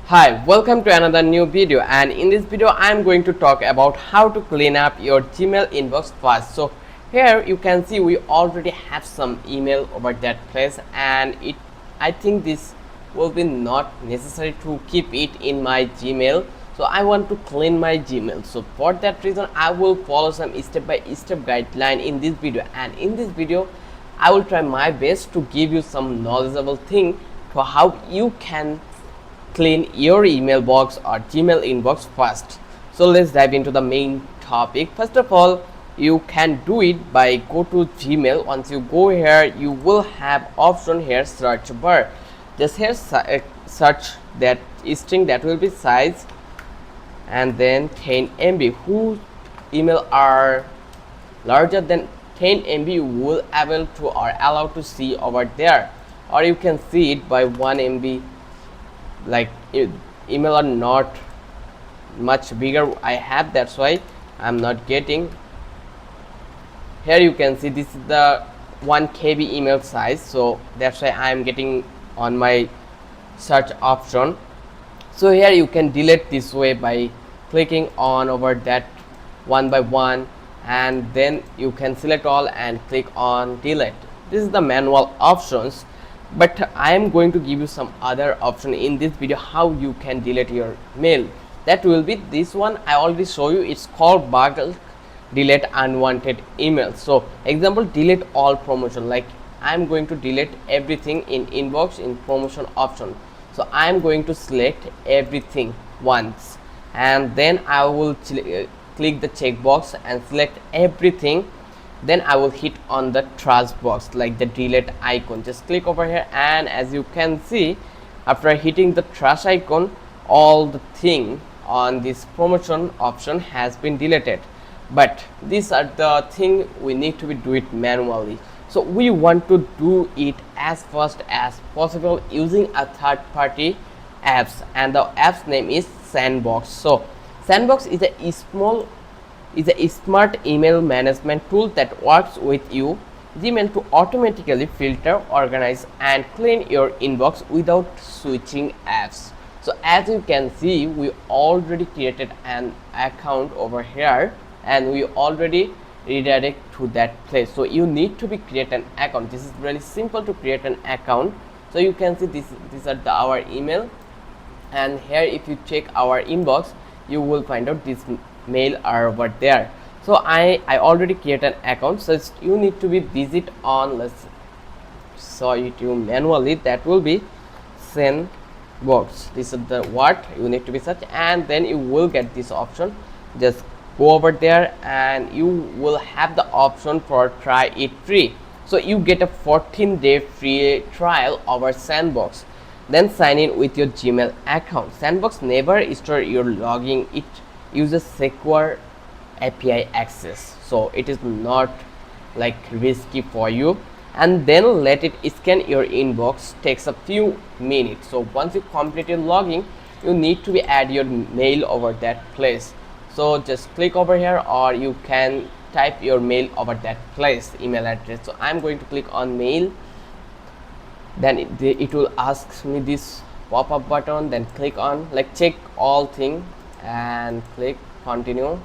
Hi, welcome to another new video, and in this video I am going to talk about how to clean up your Gmail inbox fast. So here you can see we already have some email over that place, and I think this will be not necessary to keep it in my Gmail. So I want to clean my Gmail. So for that reason I will follow some step-by-step guideline in this video, and in this video I will try my best to give you some knowledgeable thing to how you can clean your email box or Gmail inbox first. So let's dive into the main topic. First of all, you can do it by go to Gmail. Once you go here, you will have option here search bar. Just here search that string that will be size and then 10 MB. Whose email are larger than 10 MB you will able to or allowed to see over there, or you can see it by 1 MB. Like email are not much bigger I have, that's why I'm not getting. Here you can see this is the 1 KB email size, so that's why I'm getting on my search option. So here you can delete this way by clicking on over that one by one, and then you can select all and click on delete. This is the manual options, but I am going to give you some other option in this video how you can delete your mail. That will be this one. I already show you, it's called bulk delete unwanted emails. So example, delete all promotion, like I'm going to delete everything in inbox in promotion option. So I'm going to select everything once, and then I will click the checkbox and select everything. Then I will hit on the trash box like the delete icon. Just click over here, and as you can see, after hitting the trash icon, all the thing on this promotion option has been deleted. But these are the thing we need to do it manually. So we want to do it as fast as possible using a third-party apps, and the app's name is Sandbox. So Sandbox is a smart email management tool that works with you Gmail to automatically filter, organize, and clean your inbox without switching apps. So as you can see, we already created an account over here, and we already redirect to that place. So you need to create an account. This is really simple to create an account. So you can see these are our email, and here if you check our inbox, you will find out this mail are over there. So I already create an account, so you need to be visit on, let's show it you manually, that will be Sandbox. This is the what you need to be search, and then you will get this option. Just go over there and you will have the option for try it free. So you get a 14-day free trial over Sandbox. Then sign in with your Gmail account. Sandbox never store your login. It uses secure API access, so it is not like risky for you. And then let it scan your inbox. Takes a few minutes. So once you complete your login, you need to add your mail over that place. So just click over here, or you can type your mail over that place, email address. So I'm going to click on mail. Then it will ask me this pop-up button, then click on like check all thing and click continue.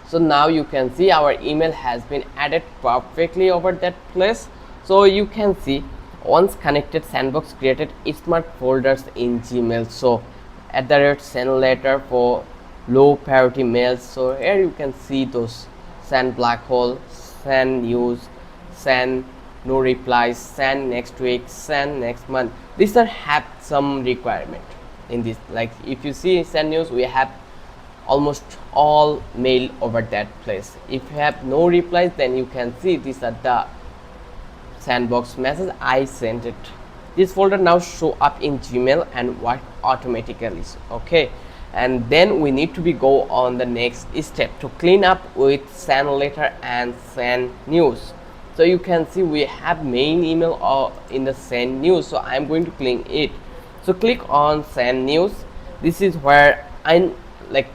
So now you can see our email has been added perfectly over that place. So you can see once connected, Sandbox created smart folders in Gmail. So @ send letter for low priority mails. So here you can see those send black hole, send news, send no replies, send next week, send next month. These are have some requirement in this. Like if you see send news, we have almost all mail over that place. If you have no replies, then you can see these are the Sandbox message I sent it. This folder now show up in Gmail and work automatically. Okay, and then we need to go on the next step to clean up with send letter and send news. So you can see we have main email in the send news, so I'm going to clean it. So click on send news. This is where I like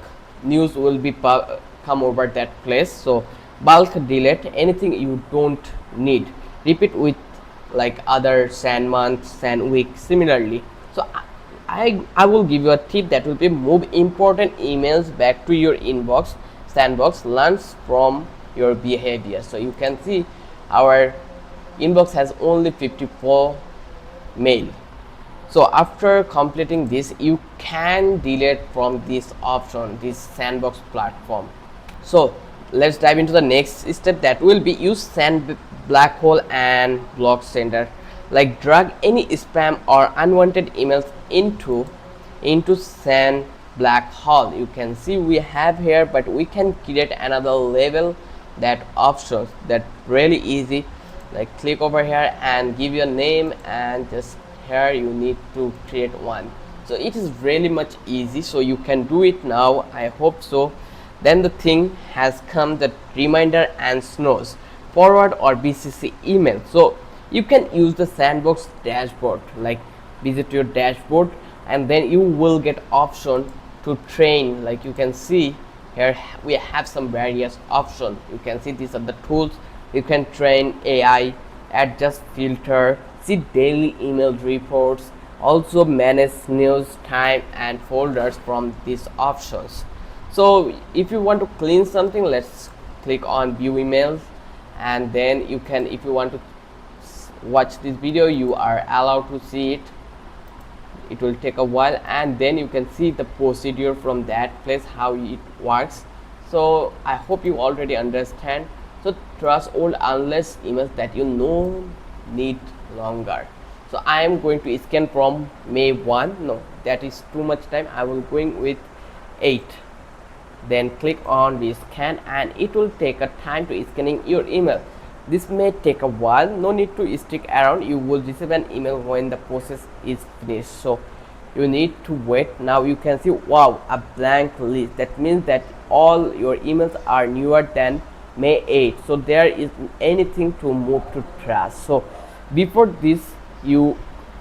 news will be come over that place. So bulk delete anything you don't need. Repeat with like other send month, send week similarly. So I will give you a tip that will be move important emails back to your inbox. Sandbox learns from your behavior. So you can see our inbox has only 54 mail. So after completing this, you can delete from this option, this sandbox platform. So let's dive into the next step, that will be use sand black hole and block sender. Like drag any spam or unwanted emails into sand black hole. You can see we have here, but we can create another level, that options that really easy. Like click over here and give your name, and just here you need to create one. So it is really much easy, so you can do it now, I hope so. Then the thing has come, the reminder and snows forward or BCC email. So you can use the sandbox dashboard, like visit your dashboard, and then you will get option to train. Like you can see here we have some various options. You can see these are the tools. You can train AI, adjust filter, see daily email reports, also manage news, time and folders from these options. So if you want to clean something, let's click on view emails, and then you can, if you want to watch this video, you are allowed to see it. It will take a while, and then you can see the procedure from that place, how it works. So I hope you already understand. So trust old unless emails that you know need longer. So I am going to scan from May 1. No, that is too much time. I will going with 8. Then click on the scan, and it will take a time to scanning your email. This may take a while, no need to stick around. You will receive an email when the process is finished, so you need to wait. Now you can see, wow, a blank list. That means that all your emails are newer than May 8, so there is anything to move to trash. So before this, you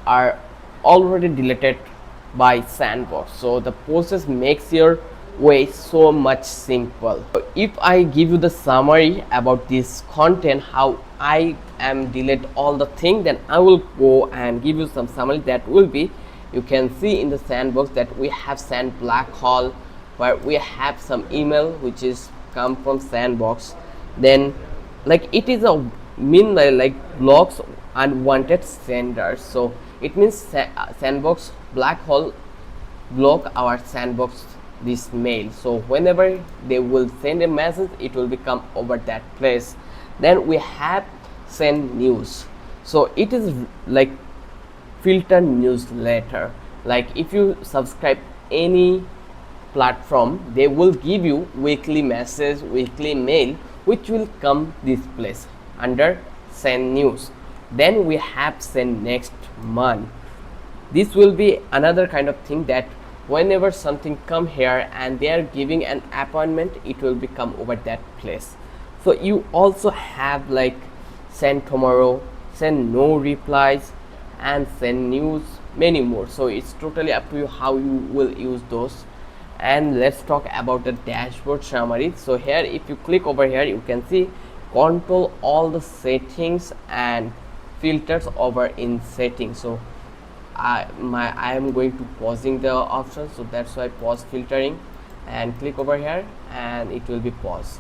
are already deleted by sandbox, so the process makes your way so much simple. If I give you the summary about this content, how I am delete all the thing, then I will go and give you some summary. That will be, you can see in the sandbox that we have sand black hole, where we have some email which is come from sandbox. Then like it is a mean like blocks unwanted senders. So it means sandbox black hole block our sandbox this mail, so whenever they will send a message, it will become over that place. Then we have send news, so it is like filter newsletter. Like if you subscribe any platform, they will give you weekly message, weekly mail, which will come this place under send news. Then we have send next month. This will be another kind of thing, that whenever something come here and they are giving an appointment, it will become over that place. So you also have like send tomorrow, send no replies, and send news, many more. So it's totally up to you how you will use those. And let's talk about the dashboard summary. So here if you click over here, you can see control all the settings and filters over in settings. So I am going to pausing the option, so that's why pause filtering, and click over here and it will be paused.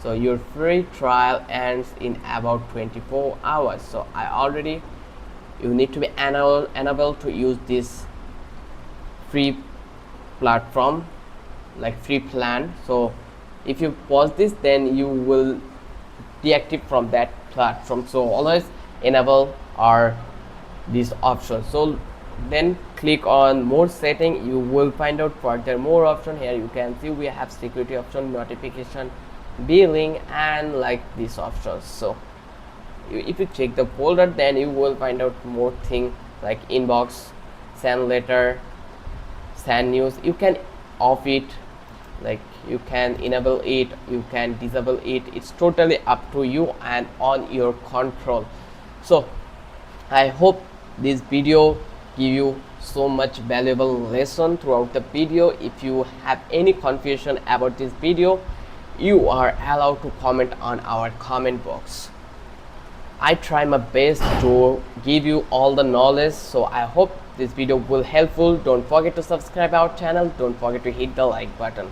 So your free trial ends in about 24 hours. So I already, you need to be enabled to use this free platform, like free plan. So if you pause this, then you will deactivate from that platform. So always enable or this option. So then click on more setting, you will find out further more option. Here you can see we have security option, notification, billing, and like these options. So if you check the folder, then you will find out more thing like inbox, send letter, send news. You can off it, like you can enable it, you can disable it. It's totally up to you and on your control. So I hope this video give you so much valuable lesson throughout the video. If you have any confusion about this video, you are allowed to comment on our comment box. I try my best to give you all the knowledge, so I hope this video will helpful, don't forget to subscribe our channel, don't forget to hit the like button.